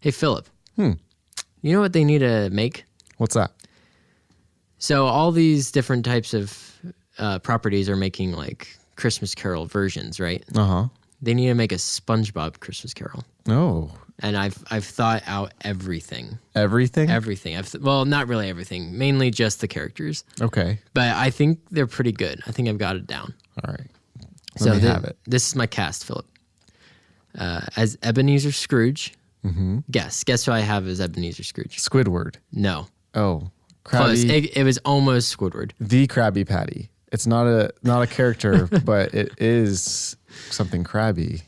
Hey, Phillip. You know what they need to make? What's that? So all these different types of properties are making like Christmas Carol versions, right? Uh-huh. They need to make a SpongeBob Christmas Carol. Oh. And I've thought out everything. Everything? Everything. Well, not really everything. Mainly just the characters. Okay. But I think they're pretty good. I think I've got it down. All right. So Let me have it. This is my cast, Phillip. As Ebenezer Scrooge. Mm-hmm. Guess who I have as Ebenezer Scrooge? Squidward. No. Oh. Close. Krabby. It was almost Squidward. The Krabby Patty. It's not a character, but it is something Krabby.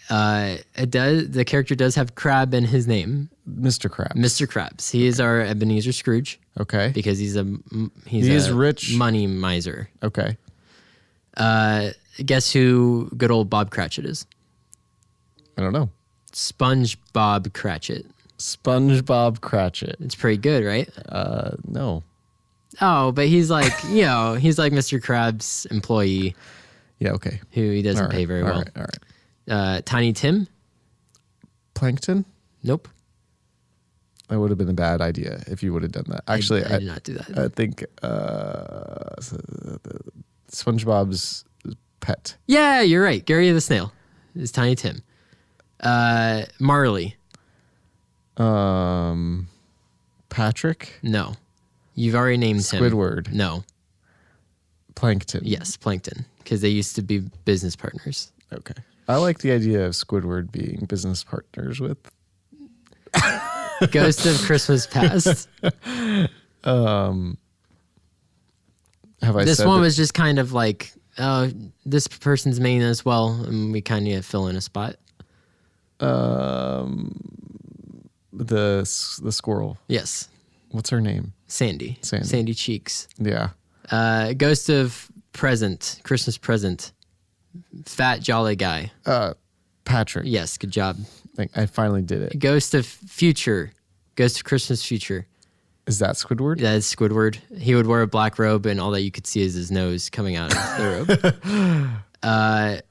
It does. The character does have Crab in his name. Mr. Krabs. Mr. Krabs. He is our Ebenezer Scrooge. Okay. Because he's a rich. money miser. Okay. Guess who good old Bob Cratchit is? I don't know. SpongeBob Cratchit. SpongeBob Cratchit. It's pretty good, right? No. Oh, but he's like, he's like Mr. Krabs' employee. Yeah, okay. Who he doesn't pay very well. All right. Tiny Tim? Plankton? Nope. That would have been a bad idea if you would have done that. Actually, I did not do that. I think SpongeBob's pet. Yeah, you're right. Gary the Snail is Tiny Tim. Marley. Patrick? No. You've already named him. Squidward? No. Plankton? Yes, Plankton. Because they used to be business partners. Okay. I like the idea of Squidward being business partners with Ghost of Christmas Past. Have I This said one that- was just kind of like, this person's main as well, and we kind of fill in a spot. the squirrel? Yes. What's her name? Sandy. Sandy. Sandy Cheeks. Yeah. Ghost of Present. Christmas Present. Fat jolly guy. Patrick. Yes, good job. I finally did it. Ghost of Future. Ghost of Christmas Future. Is that Squidward? That is Squidward. He would wear a black robe, and all that you could see is his nose coming out of the robe.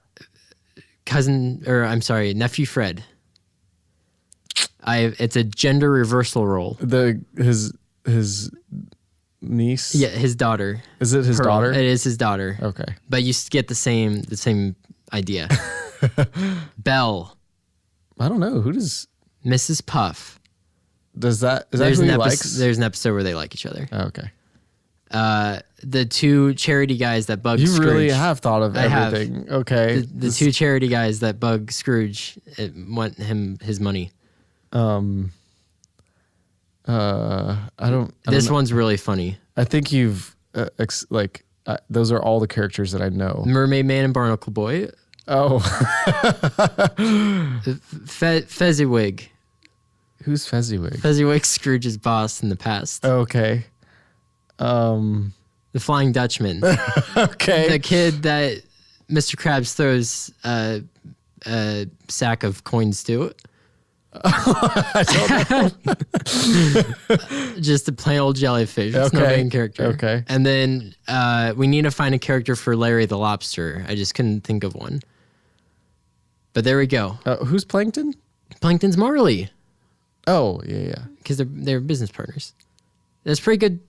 Nephew Fred. It's a gender reversal role. His niece? Yeah, his daughter. Is it his Pearl. daughter? It is his daughter. Okay. But you get the same idea. Belle. I don't know. Who does Mrs. Puff. is that who he likes? There's an episode where they like each other. Oh, okay. The two charity guys that bug You Scrooge. really have thought of I have. everything. Okay. The two charity guys that bug Scrooge want him his money. I don't This know. one's really funny. I think you've those are all the characters that I know. Mermaid Man and Barnacle Boy. Oh. Fezziwig. Who's Fezziwig? Fezziwig Scrooge's boss in the past. Okay. The Flying Dutchman. Okay. The kid that Mr. Krabs throws a sack of coins to. I don't know. Just a plain old jellyfish. It's no Okay. main character. Okay. And then we need to find a character for Larry the Lobster. I just couldn't think of one. But there we go. Who's Plankton? Plankton's Marley. Oh, yeah. Because they're business partners. That's pretty good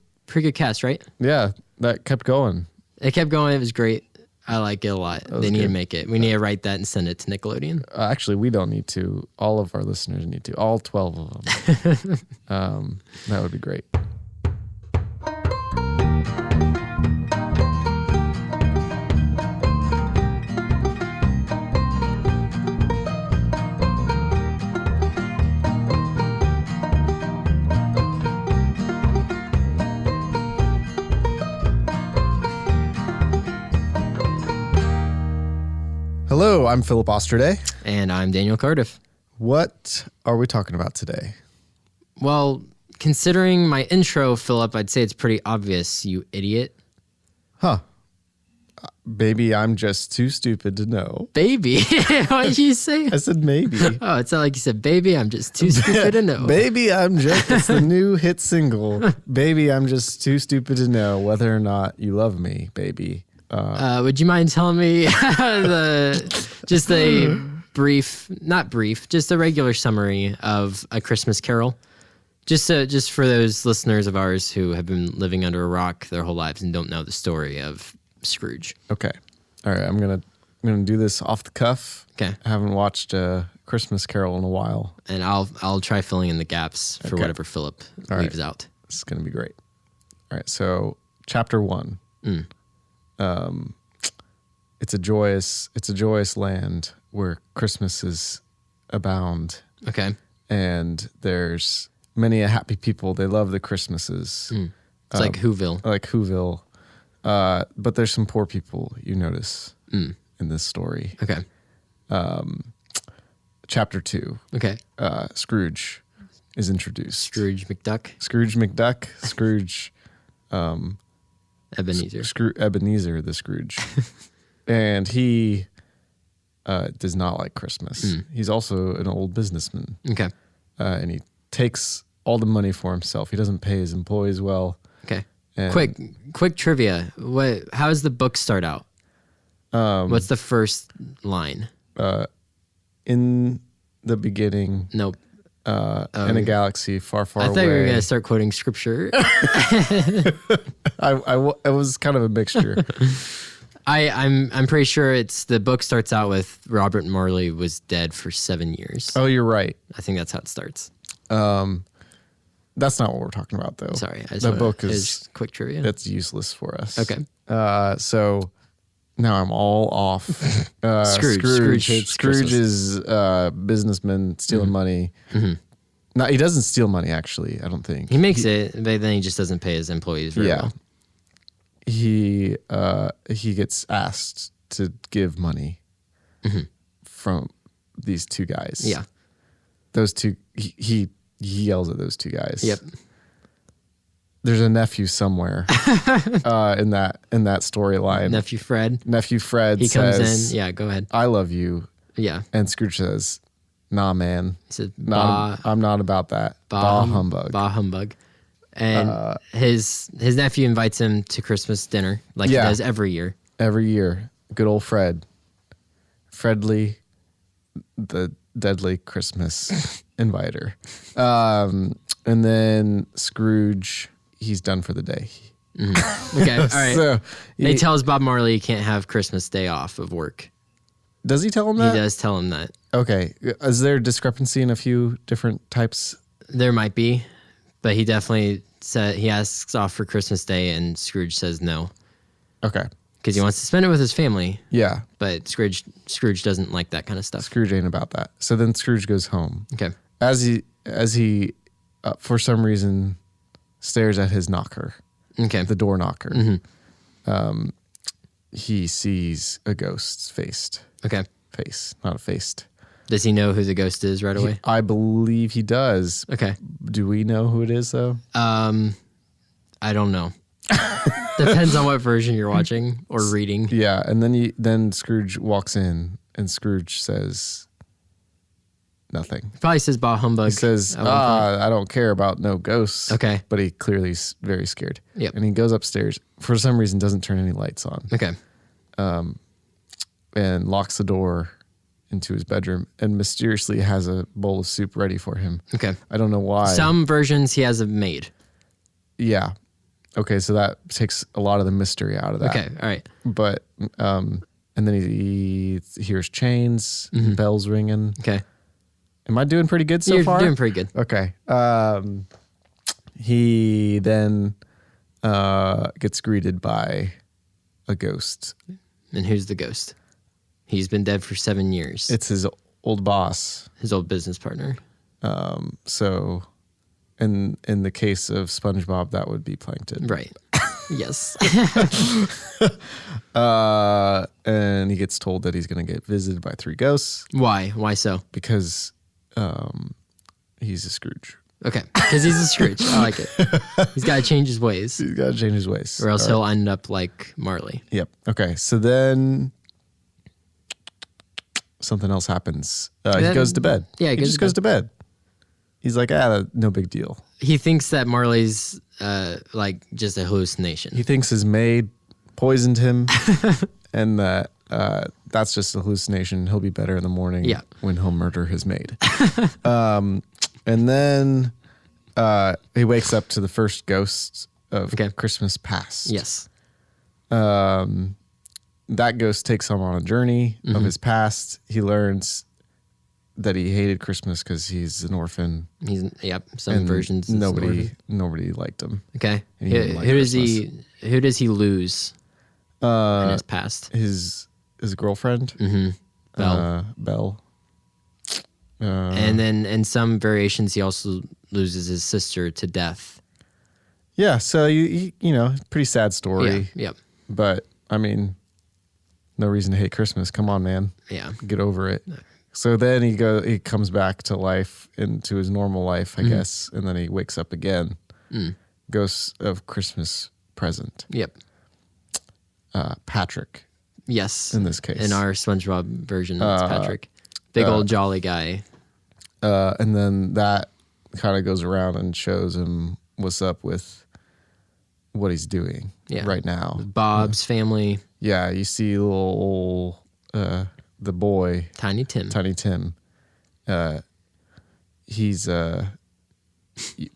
cast, right? Yeah, that kept going. It kept going. It was great. I like it a lot. They need to good. make it. We need to write that and send it to Nickelodeon. Actually, we don't need to. All of our listeners need to. All 12 of them. That would be great. Hello, I'm Philip Osterday. And I'm Daniel Cardiff. What are we talking about today? Well, considering my intro, Philip, I'd say it's pretty obvious, you idiot. Huh. Baby, I'm just too stupid to know. Baby. What did you say? I said maybe. Oh, it's not like you said, baby, I'm just too stupid to know. Baby, it's the new hit single. Baby, I'm just too stupid to know whether or not you love me, baby. Would you mind telling me just a just a regular summary of A Christmas Carol. Just for those listeners of ours who have been living under a rock their whole lives and don't know the story of Scrooge. Okay. All right. I'm gonna do this off the cuff. Okay. I haven't watched Christmas Carol in a while. And I'll try filling in the gaps for whatever Phillip leaves out. This is gonna be great. All right. So chapter 1. It's a joyous land where Christmases abound. Okay. And there's many a happy people. They love the Christmases. It's like Whoville. Like Whoville. But there's some poor people you notice in this story. Okay. Chapter 2. Okay. Scrooge is introduced. Scrooge McDuck. Scrooge McDuck. Scrooge. Ebenezer. Ebenezer the Scrooge. And he does not like Christmas. He's also an old businessman. Okay. And he takes all the money for himself. He doesn't pay his employees well. Okay. And Quick trivia. How does the book start out? What's the first line? In the beginning, Nope. in a galaxy far, far I away. thought you were going to start quoting scripture. It was kind of a mixture. I'm pretty sure the book starts out with Robert Marley was dead for 7 years. Oh, you're right. I think that's how it starts. That's not what we're talking about, though. Sorry. The book is quick trivia. That's useless for us. Okay. So now I'm all off. Scrooge hates Scrooge Christmas. is businessman stealing money. No, he doesn't steal money, actually, I don't think. He makes it, but then he just doesn't pay his employees very well. He gets asked to give money from these two guys. Yeah. Those two, he yells at those two guys. Yep. There's a nephew somewhere in that storyline. Nephew Fred. Nephew Fred He says, comes in. Yeah, go ahead. I love you. Yeah. And Scrooge says, nah, man. He said, I'm not about that. Bah humbug. Bah humbug. And his nephew invites him to Christmas dinner like he does every year. Every year. Good old Fred. Fredly, the deadly Christmas inviter. And then Scrooge, he's done for the day. Okay, all right. So he tells Bob Marley he can't have Christmas day off of work. Does he tell him that? He does tell him that. Okay. Is there a discrepancy in a few different types? There might be, but he definitely said he asks off for Christmas Day, and Scrooge says no. Okay. Because he wants to spend it with his family. Yeah. But Scrooge doesn't like that kind of stuff. Scrooge ain't about that. So then Scrooge goes home. Okay. As he for some reason stares at his knocker. Okay. The door knocker. He sees a ghost's face. Okay. Face, not a faced. Does he know who the ghost is right away? I believe he does. Okay. Do we know who it is, though? I don't know. Depends on what version you're watching or reading. Yeah, and then Scrooge walks in, and Scrooge says nothing. Probably says bah humbug. He says, I don't care about no ghosts. Okay. But he clearly is very scared. Yep. And he goes upstairs, for some reason doesn't turn any lights on. Okay. And locks the door into his bedroom and mysteriously has a bowl of soup ready for him. Okay. I don't know why. Some versions he has a maid. Yeah. Okay, so that takes a lot of the mystery out of that. Okay, all right. But, and then he hears chains, and bells ringing. Okay. Am I doing pretty good so far? You're doing pretty good. Okay. He then gets greeted by a ghost. And who's the ghost? He's been dead for 7 years. It's his old boss. His old business partner. So in the case of SpongeBob, that would be Plankton. Right. Yes. And he gets told that he's going to get visited by 3 ghosts. Why? Why so? Because he's a Scrooge. Okay. Because he's a Scrooge. I like it. He's got to change his ways. He's got to change his ways. Or else he'll end up like Marley. Yep. Okay. So then something else happens. He goes to bed. Yeah, he just goes to bed. He's like, no big deal. He thinks that Marley's like just a hallucination. He thinks his maid poisoned him and that that's just a hallucination. He'll be better in the morning when he'll murder his maid. And then he wakes up to the first ghost of Christmas past. Yes. That ghost takes him on a journey of his past. He learns that he hated Christmas because he's an orphan. Some versions. Nobody liked him. Okay. Who does he lose in his past? His girlfriend. Belle. And then in some variations, he also loses his sister to death. Yeah. So you know, pretty sad story. Yeah. Yep. But I mean, no reason to hate Christmas. Come on, man. Yeah. Get over it. So then he comes back to life, into his normal life, I guess, and then he wakes up again. Ghosts of Christmas Present. Yep. Patrick. Yes. In this case. In our SpongeBob version, it's Patrick. Big old jolly guy. And then that kind of goes around and shows him what's up with what he's doing right now. Bob's family. Yeah, you see little the boy, Tiny Tim. He's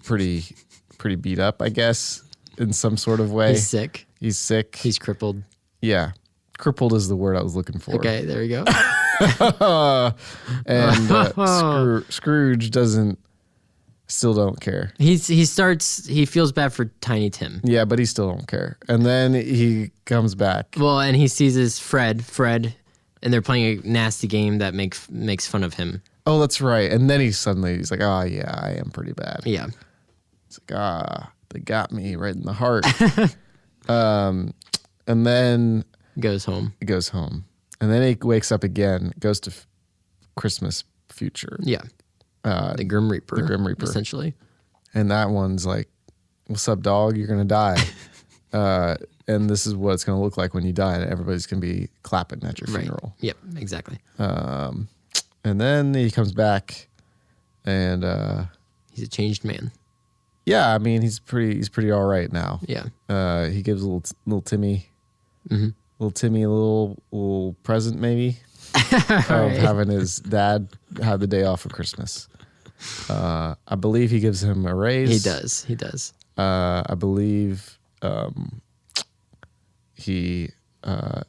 pretty beat up, I guess, in some sort of way. He's sick. He's crippled. Yeah, crippled is the word I was looking for. Okay, there we go. And Scrooge still don't care. He feels bad for Tiny Tim. Yeah, but he still don't care. And then he comes back. Well, and he sees his Fred, and they're playing a nasty game that makes fun of him. Oh, that's right. And then he's like, oh yeah, I am pretty bad. Yeah. It's like, they got me right in the heart. And then goes home. And then he wakes up again, goes to Christmas future. Yeah. The Grim Reaper. Essentially. And that one's like, what's up, dog? You're going to die. And this is what it's going to look like when you die. And everybody's going to be clapping at your funeral. Yep, exactly. And then he comes back and... he's a changed man. Yeah, I mean, he's pretty all right now. Yeah. He gives little Timmy... Little Timmy a little present maybe of having his dad have the day off for Christmas. I believe he gives him a raise. He does. I believe he... I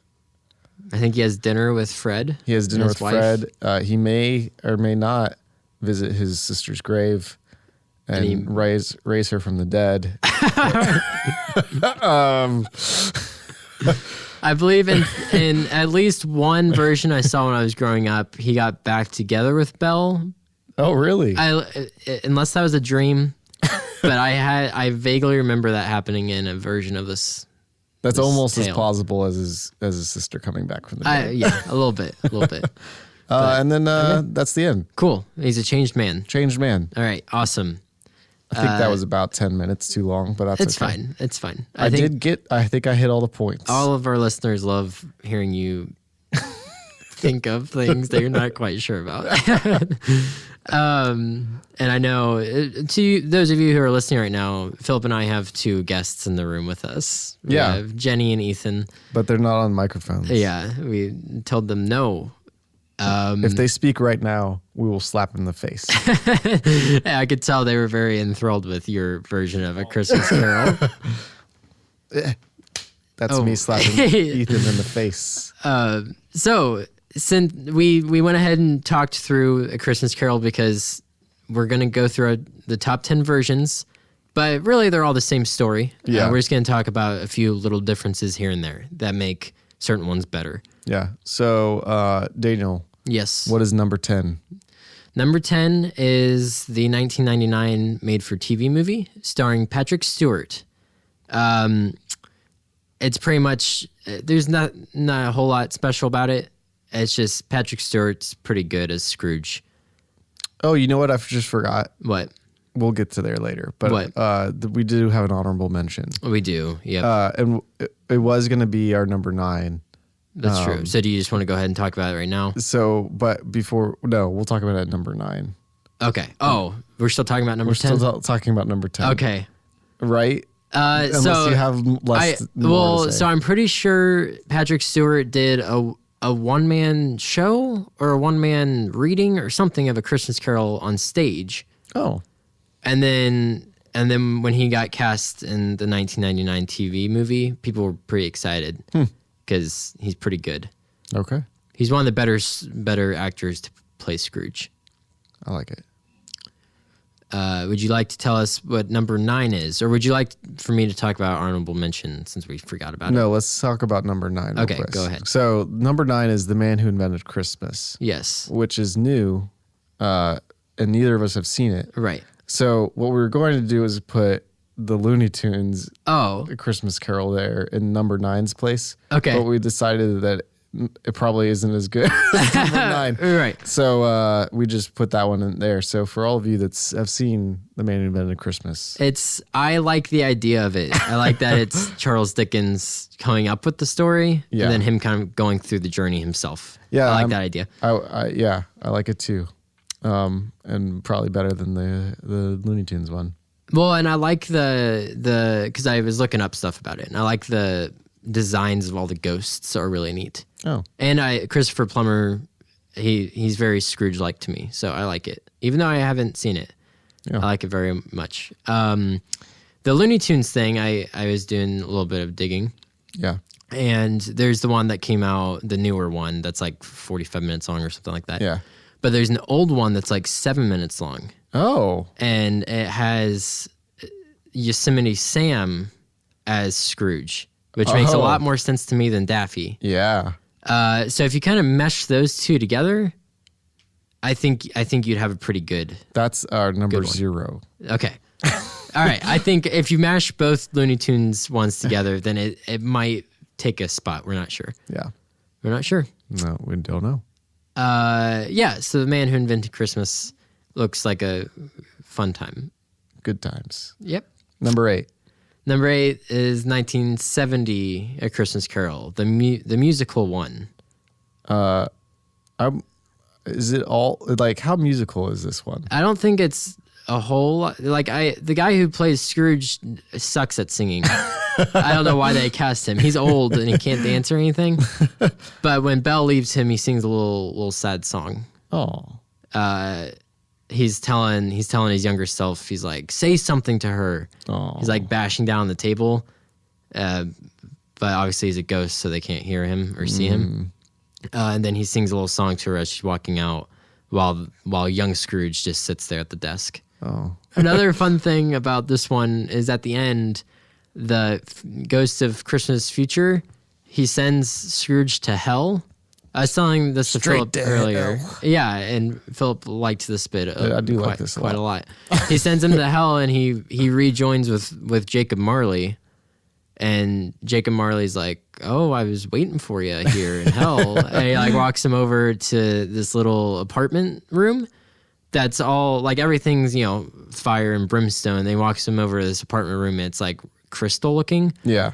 think he has dinner with Fred. He has dinner with Fred. He may or may not visit his sister's grave and raise her from the dead. I believe in at least one version I saw when I was growing up, he got back together with Belle. Oh, really? Unless that was a dream, but I vaguely remember that happening in a version of this. That's almost as plausible as his sister coming back from the dead. Yeah, a little bit. And then that's the end. Cool. He's a changed man. All right. Awesome. I think that was about 10 minutes too long, but that's okay. It's fine. I think I hit all the points. All of our listeners love hearing you think of things that you're not quite sure about. And I know to those of you who are listening right now, Philip and I have two guests in the room with us. We have Jenny and Ethan. But they're not on microphones. Yeah, we told them no. If they speak right now, we will slap them in the face. Yeah, I could tell they were very enthralled with your version of A Christmas Carol. That's me slapping Ethan in the face. So since we went ahead and talked through A Christmas Carol because we're going to go through the top 10 versions, but really they're all the same story. Yeah. We're just going to talk about a few little differences here and there that make certain ones better. Yeah. So, Daniel. Yes. What is number 10? Number 10 is the 1999 made-for-TV movie starring Patrick Stewart. It's pretty much, there's not a whole lot special about it. It's just Patrick Stewart's pretty good as Scrooge. Oh, you know what? I just forgot. What? We'll get to there later. But what? We do have an honorable mention. We do, yeah. And it was going to be our number 9. That's true. So do you just want to go ahead and talk about it right now? So, but we'll talk about it at number 9. Okay. Oh, we're still talking about number 10? We're still talking about number 10. Okay. Right? Unless you have less more to say. So I'm pretty sure Patrick Stewart did a one-man show or a one-man reading or something of A Christmas Carol on stage. Oh, And then when he got cast in the 1999 TV movie, people were pretty excited because he's pretty good. okay. He's one of the better actors to play Scrooge. I like it. Would you like to tell us what number 9 is? Or would you like for me to talk about honorable mention since we forgot about it? No, let's talk about number 9. real Okay, quick. go ahead. So number 9 is The Man Who Invented Christmas, Yes. which is new, and neither of us have seen it. Right. So what we were going to do is put the Looney Tunes Oh, A Christmas Carol there in number 9's place. Okay. But we decided that it probably isn't as good as number 9. right. So we just put that one in there. So for all of you that have seen The Man Who Invented Christmas. I like the idea of it. I like that it's Charles Dickens coming up with the story Yeah. and then him kind of going through the journey himself. Yeah, I like that idea. I like it too. And probably better than the Looney Tunes one. Well, and I like the because I was looking up stuff about it, and I like the designs of all the ghosts are really neat. Oh, And Christopher Plummer, he's very Scrooge-like to me, so I like it. Even though I haven't seen it, Yeah. I like it very much. The Looney Tunes thing, I was doing a little bit of digging, yeah. and there's the one that came out, the newer one that's like 45 minutes long or something like that. Yeah. But there's an old one that's like 7 minutes long, Oh, and it has Yosemite Sam as Scrooge, which makes a Oh. lot more sense to me than Daffy. yeah. So if you kind of mesh those two together, I think you'd have a pretty good. That's our number Good one. 0. Okay. All right. I think if you mash both Looney Tunes ones together, then it might take a spot. We're not sure. Yeah. We're not sure. No, we don't know. Yeah. So The Man Who Invented Christmas looks like a fun time. Good times. Yep. Number 8. Number 8 is 1970, A Christmas Carol, the musical one. Is it all like how musical is this one? I don't think it's a whole lot. Like the guy who plays Scrooge sucks at singing. I don't know why they cast him. He's old and he can't dance or anything. But when Belle leaves him, he sings a little sad song. Oh, He's telling his younger self, he's like, say something to her. oh, He's like bashing down the table. But obviously he's a ghost, so they can't hear him or see him. And then he sings a little song to her as she's walking out while young Scrooge just sits there at the desk. oh, Another fun thing about this one is at the end, the Ghost of Christmas Future, he sends Scrooge to hell. I was telling this to Straight Philip to earlier. hell. Yeah, and Philip liked this bit. I do like this quite a lot. He sends him to hell, and he rejoins with Jacob Marley, and Jacob Marley's like, "Oh, I was waiting for you here in hell." And he like walks him over to this little apartment room. That's all like everything's fire and brimstone. They walks him over to this apartment room. And it's like crystal looking. yeah.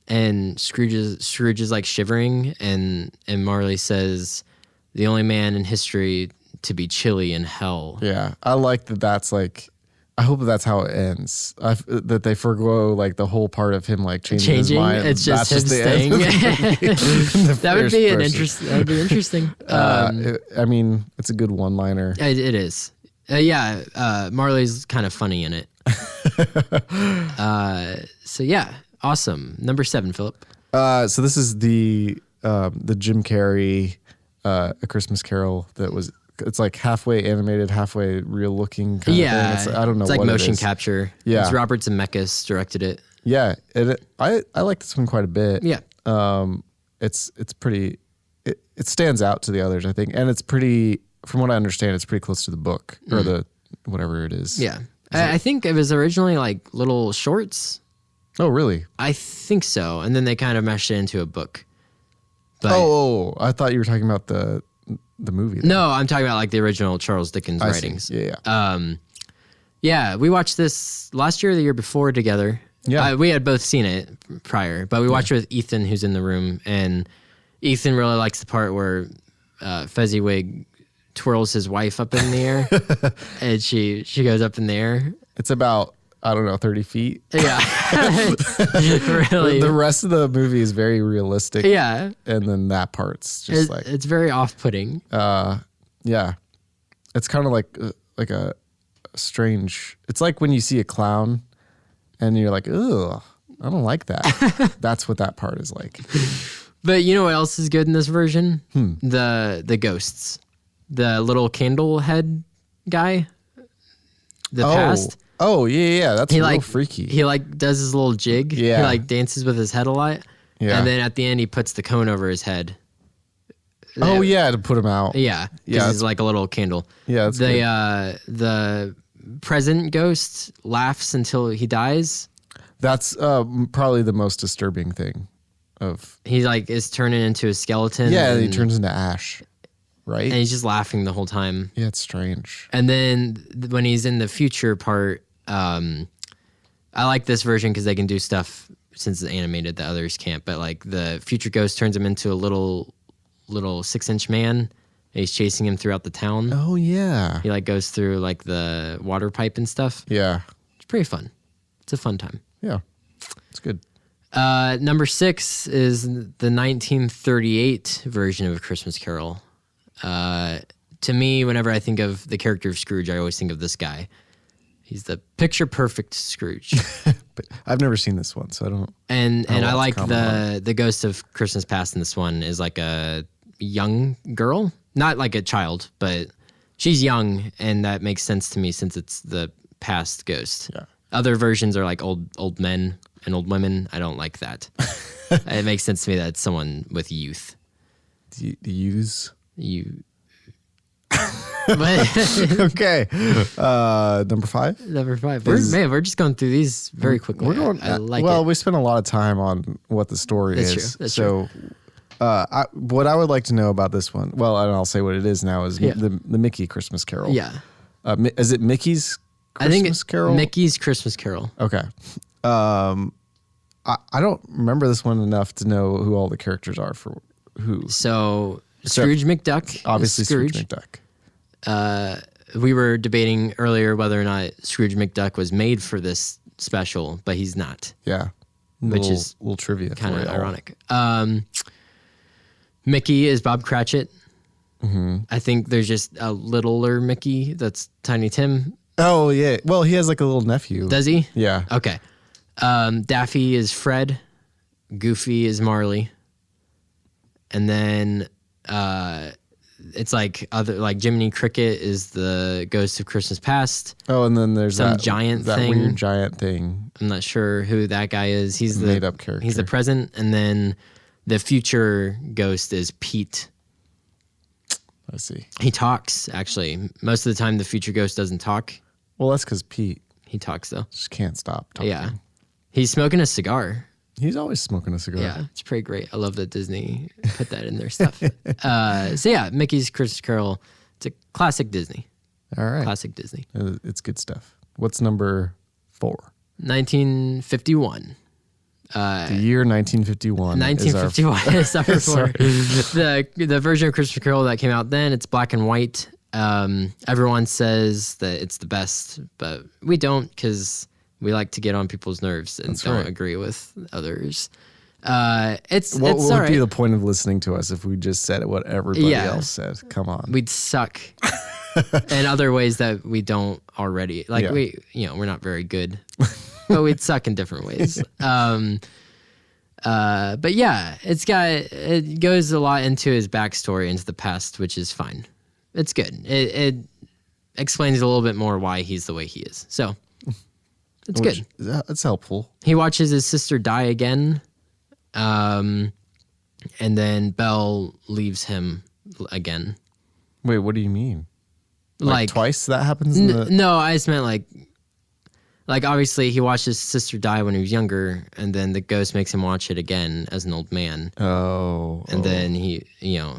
And Scrooge is like shivering, and Marley says, "The only man in history to be chilly in hell." Yeah, I like that. That's like, I hope that's how it ends. That they forgo like the whole part of him like changing his mind. It's just That's him the end staying. of the That would first be an person. interesting. That would be interesting. I mean, it's a good one-liner. It is. Marley's kind of funny in it. So yeah, awesome. Number 7, Philip. So this is the Jim Carrey A Christmas Carol that was. It's like halfway animated, halfway real looking. Kind of thing. I don't know. It's like what motion it is. capture. Yeah. It's Robert Zemeckis directed it. Yeah, I like this one quite a bit. Yeah. It's pretty. It stands out to the others, I think, and it's pretty. From what I understand, it's pretty close to the book or the whatever it is. Yeah. I think it was originally like little shorts. Oh, really? I think so. And then they kind of meshed it into a book. But Oh, I thought you were talking about the movie. then. no, I'm talking about like the original Charles Dickens I see. writings. Yeah. Yeah, we watched this last year or the year before together. Yeah. We had both seen it prior, but we watched it with Ethan, who's in the room. And Ethan really likes the part where Fezziwig twirls his wife up in the air and she goes up in the air. It's about I don't know, 30 feet. Yeah. Really. The rest of the movie is very realistic. Yeah. And then that part's just like, it's very off-putting. yeah. It's kind of like a strange, it's like when you see a clown and you're like, ugh, I don't like that. That's what that part is like. But you know what else is good in this version? The ghosts. The little candle head guy. The past. Oh, yeah. That's real freaky. He like does his little jig. Yeah. He like dances with his head a lot. Yeah. And then at the end he puts the cone over his head. Oh, yeah, to put him out. Yeah. Yeah. He's like a little candle. Yeah, that's good. The present ghost laughs until he dies. That's probably the most disturbing thing. He like is turning into a skeleton. Yeah, and he turns into ash, right? And he's just laughing the whole time. Yeah, it's strange. And then when he's in the future part, I like this version because they can do stuff since it's animated that others can't. But like the future ghost turns him into a little 6-inch man. And he's chasing him throughout the town. Oh yeah. He like goes through like the water pipe and stuff. Yeah. It's pretty fun. It's a fun time. Yeah, it's good. Number 6 is the 1938 version of A Christmas Carol. To me, whenever I think of the character of Scrooge, I always think of this guy. He's the picture perfect Scrooge. But I've never seen this one, so I don't. And I like comment the Ghost of Christmas Past in this one is like a young girl, not like a child, but she's young, and that makes sense to me since it's the past ghost. Yeah. Other versions are like old men and old women. I don't like that. It makes sense to me that it's someone with youth. The use. You. But Okay. Number 5. Number 5. We're just going through these very quickly. We're going. I like well, it. we spent a lot of time on what the story That's is. true. That's so, what I would like to know about this one, well, and I'll say what it is now, is the Mickey Christmas Carol. Yeah. Is it Mickey's Christmas I think it's Carol? Mickey's Christmas Carol. Okay. I don't remember this one enough to know who all the characters are for who. So Scrooge McDuck. Obviously, is Scrooge McDuck. We were debating earlier whether or not Scrooge McDuck was made for this special, but he's not. Yeah. Which is little trivia. Kind of ironic. Mickey is Bob Cratchit. Mm-hmm. I think there's just a littler Mickey that's Tiny Tim. Oh, yeah. Well, he has like a little nephew. Does he? Yeah. Okay. Daffy is Fred. Goofy is Marley. And then it's like Jiminy Cricket is the Ghost of Christmas Past. Oh, and then there's some that giant that thing. weird giant thing. I'm not sure who that guy is. He's the made-up character. He's the present, and then the future ghost is Pete. I see. He talks, actually. Most of the time, the future ghost doesn't talk. Well, that's because Pete He talks, though. just can't stop talking. Yeah. He's smoking a cigar. He's always smoking a cigar. Yeah, it's pretty great. I love that Disney put that in their stuff. So yeah, Mickey's Christmas Carol. It's a classic Disney. All right. Classic Disney. It's good stuff. What's number 4? 1951. The year 1951. 1951 is number 4. The version of Christmas Carol that came out then, it's black and white. Everyone says that it's the best, but we don't because we like to get on people's nerves and don't agree with others. What would be the point of listening to us if we just said what everybody else said? Come on. We'd suck in other ways that we don't already. Like we're not very good, but we'd suck in different ways. But yeah, it goes a lot into his backstory, into the past, which is fine. It's good. It explains a little bit more why he's the way he is. So it's good. It's helpful. He watches his sister die again. And then Belle leaves him again. Wait, what do you mean? Like twice that happens? No, I just meant like obviously he watched his sister die when he was younger, and then the ghost makes him watch it again as an old man. Oh. And then he,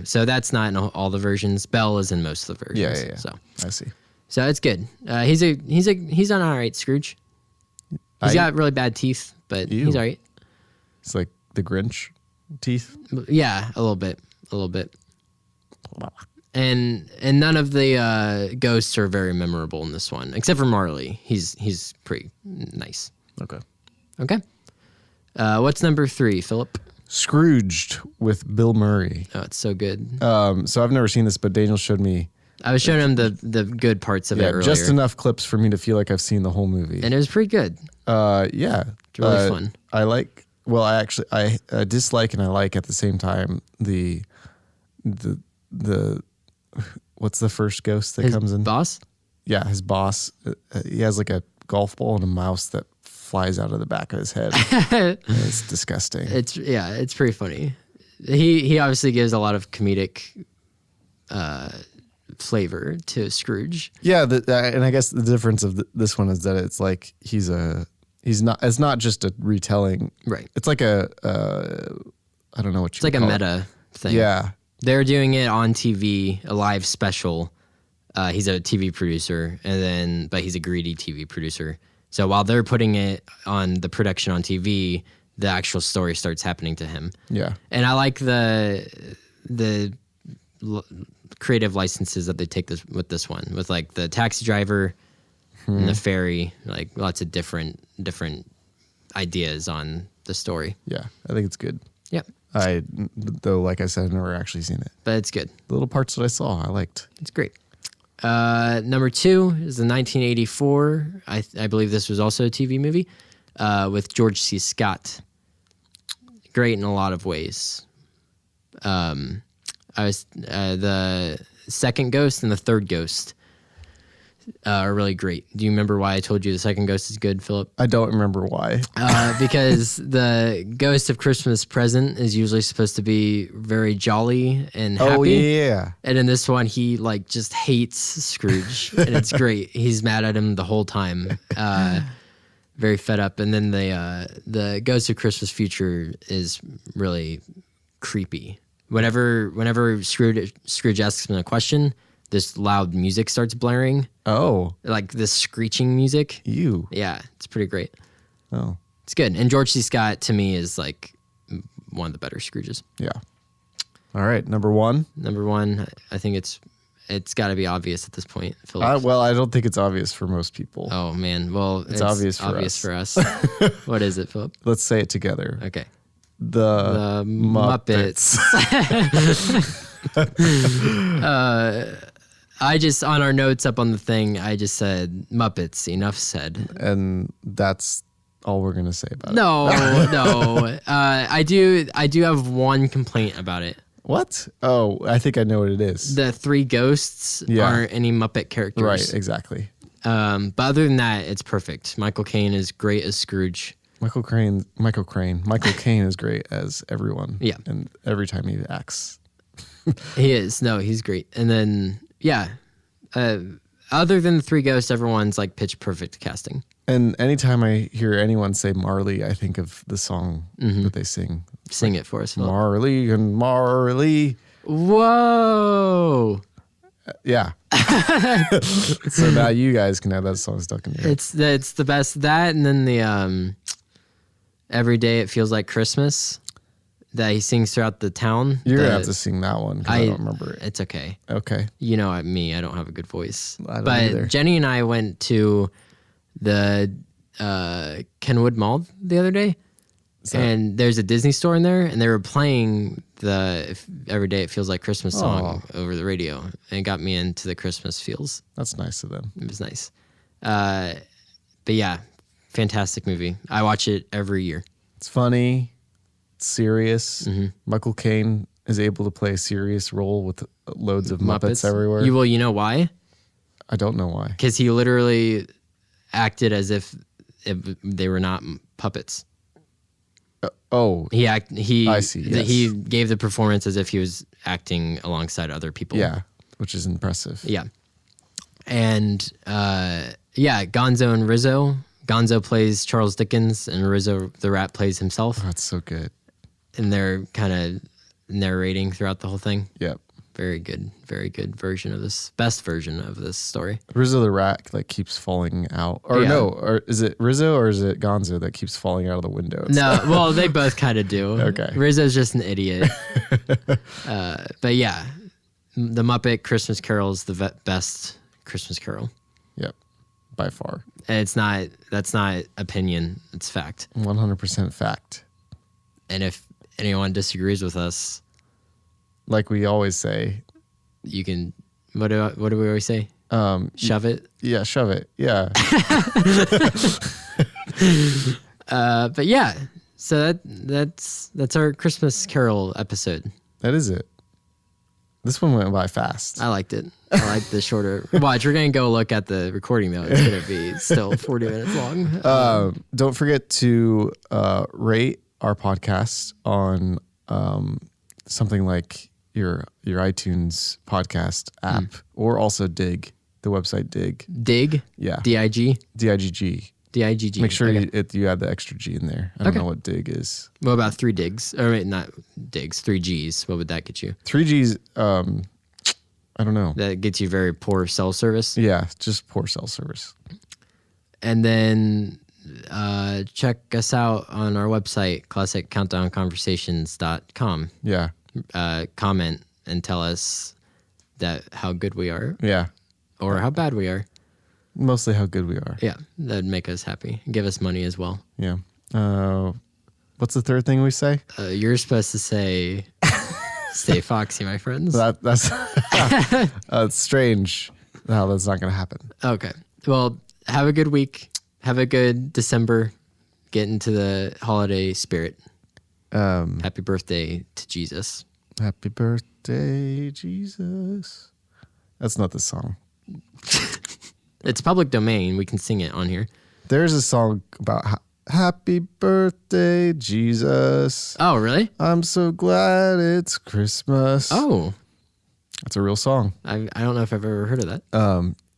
so that's not in all the versions. Belle is in most of the versions. Yeah. So I see. So it's good. He's on all right, Scrooge. He's got really bad teeth, but he's all right. It's like the Grinch teeth. Yeah, a little bit. And none of the ghosts are very memorable in this one, except for Marley. He's pretty nice. Okay. Okay. What's number 3, Philip? Scrooged with Bill Murray. Oh, it's so good. So I've never seen this, but Daniel showed me. I was showing him the good parts of it earlier. Just enough clips for me to feel like I've seen the whole movie. And it was pretty good. Yeah. It's really fun. I like, well, I dislike and I like at the same time the what's the first ghost that comes in? Boss? Yeah, his boss. He has like a golf ball and a mouse that flies out of the back of his head. It's disgusting. It's pretty funny. He obviously gives a lot of comedic flavor to Scrooge. Yeah, and I guess the difference of this one is that it's like it's not just a retelling. Right. It's like I don't know what you. It's like a meta thing. Yeah. They're doing it on TV, a live special. He's a TV producer, but he's a greedy TV producer. So while they're putting it on the production on TV, the actual story starts happening to him. Yeah. And I like the creative licenses that they take with this one, with like the taxi driver and the ferry, like lots of different ideas on the story. Yeah, I think it's good. Yep. Though, like I said, I've never actually seen it. But it's good. The little parts that I saw, I liked. It's great. Number 2 is the 1984. I believe this was also a TV movie with George C. Scott. Great in a lot of ways. The second ghost and the third ghost are really great. Do you remember why I told you the second ghost is good, Philip? I don't remember why. Because the ghost of Christmas Present is usually supposed to be very jolly and happy. Oh, yeah. And in this one, he like just hates Scrooge, and it's great. He's mad at him the whole time. Very fed up. And then the ghost of Christmas Future is really creepy. Whenever Scrooge asks him a question, this loud music starts blaring. Oh. Like this screeching music. You. Yeah, it's pretty great. Oh. It's good. And George C. Scott, to me, is like one of the better Scrooges. Yeah. All right, number 1. Number 1, I think it's got to be obvious at this point, Philip. Well, I don't think it's obvious for most people. Oh, man. Well, it's obvious for us. What is it, Philip? Let's say it together. Okay. The Muppets. I just, on our notes up on the thing, I just said Muppets, enough said. And that's all we're going to say about it. No. I do have one complaint about it. What? Oh, I think I know what it is. The 3 ghosts aren't any Muppet characters. Right, exactly. But other than that, it's perfect. Michael Caine is great as Scrooge. Michael Caine is great as everyone. Yeah. And every time he acts. He is. No, he's great. And then, yeah. Other than the 3 ghosts, everyone's like pitch perfect casting. And anytime I hear anyone say Marley, I think of the song that they sing. Sing it for us, Phil. Marley and Marley. Whoa. Yeah. So now you guys can have that song stuck in your head. It's the best. That and then the Every Day It Feels Like Christmas that he sings throughout the town. You're going to have to sing that one because I don't remember it. It's okay. Okay. You know me, I don't have a good voice. I don't but either. Jenny and I went to the Kenwood Mall the other day. And there's a Disney store in there, and they were playing the Every Day It Feels Like Christmas song over the radio, and it got me into the Christmas feels. That's nice of them. It was nice. But yeah, fantastic movie. I watch it every year. It's funny. It's serious. Michael Caine is able to play a serious role with loads of Muppets everywhere. You know why? I don't know why. Because he literally acted as if they were not puppets. I see. Yes. He gave the performance as if he was acting alongside other people. Yeah, which is impressive. Yeah. And Gonzo and Rizzo. Gonzo plays Charles Dickens, and Rizzo the Rat plays himself. Oh, that's so good. And they're kind of narrating throughout the whole thing. Yep. Very good version of this. Best version of this story. Rizzo the Rat keeps falling out. Or or is it Rizzo or is it Gonzo that keeps falling out of the window? No, well, they both kind of do. Okay. Rizzo's just an idiot. But yeah, The Muppet Christmas Carol is the best Christmas Carol. Yep, by far. And that's not opinion, it's fact. 100% fact. And if anyone disagrees with us, like we always say, you can, what do we always say? Shove it. Yeah, shove it. Yeah. But yeah, so that's our Christmas Carol episode. That is it. This one went by fast. I liked it. I like the shorter. Watch, we're gonna go look at the recording though. It's gonna be still 40 minutes long. Don't forget to rate our podcast on something like your iTunes podcast app, or also Dig, the website Dig. Dig. Yeah. DIG. DIGG. DIGG. Make sure okay. you add the extra G in there. I don't know what Dig is. What about 3 digs? Or wait, not digs, 3 Gs. What would that get you? 3 Gs, I don't know. That gets you very poor cell service. Yeah, just poor cell service. And then check us out on our website, classiccountdownconversations.com. Yeah. Comment and tell us how good we are. Yeah. Or how bad we are. Mostly how good we are. Yeah, that'd make us happy. Give us money as well. Yeah. What's the third thing we say? You're supposed to say, stay foxy, my friends. That's it's strange how that's not going to happen. Okay. Well, have a good week. Have a good December. Get into the holiday spirit. Happy birthday to Jesus. Happy birthday, Jesus. That's not the song. It's public domain. We can sing it on here. There's a song about happy birthday, Jesus. Oh, really? I'm so glad it's Christmas. Oh. That's a real song. I don't know if I've ever heard of that.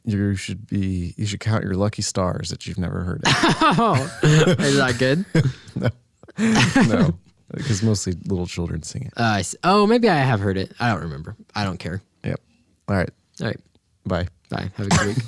You should count your lucky stars that you've never heard of. Oh, is that good? No, because mostly little children sing it. Oh, maybe I have heard it. I don't remember. I don't care. Yep. All right. All right. Bye. Bye. Have a good week.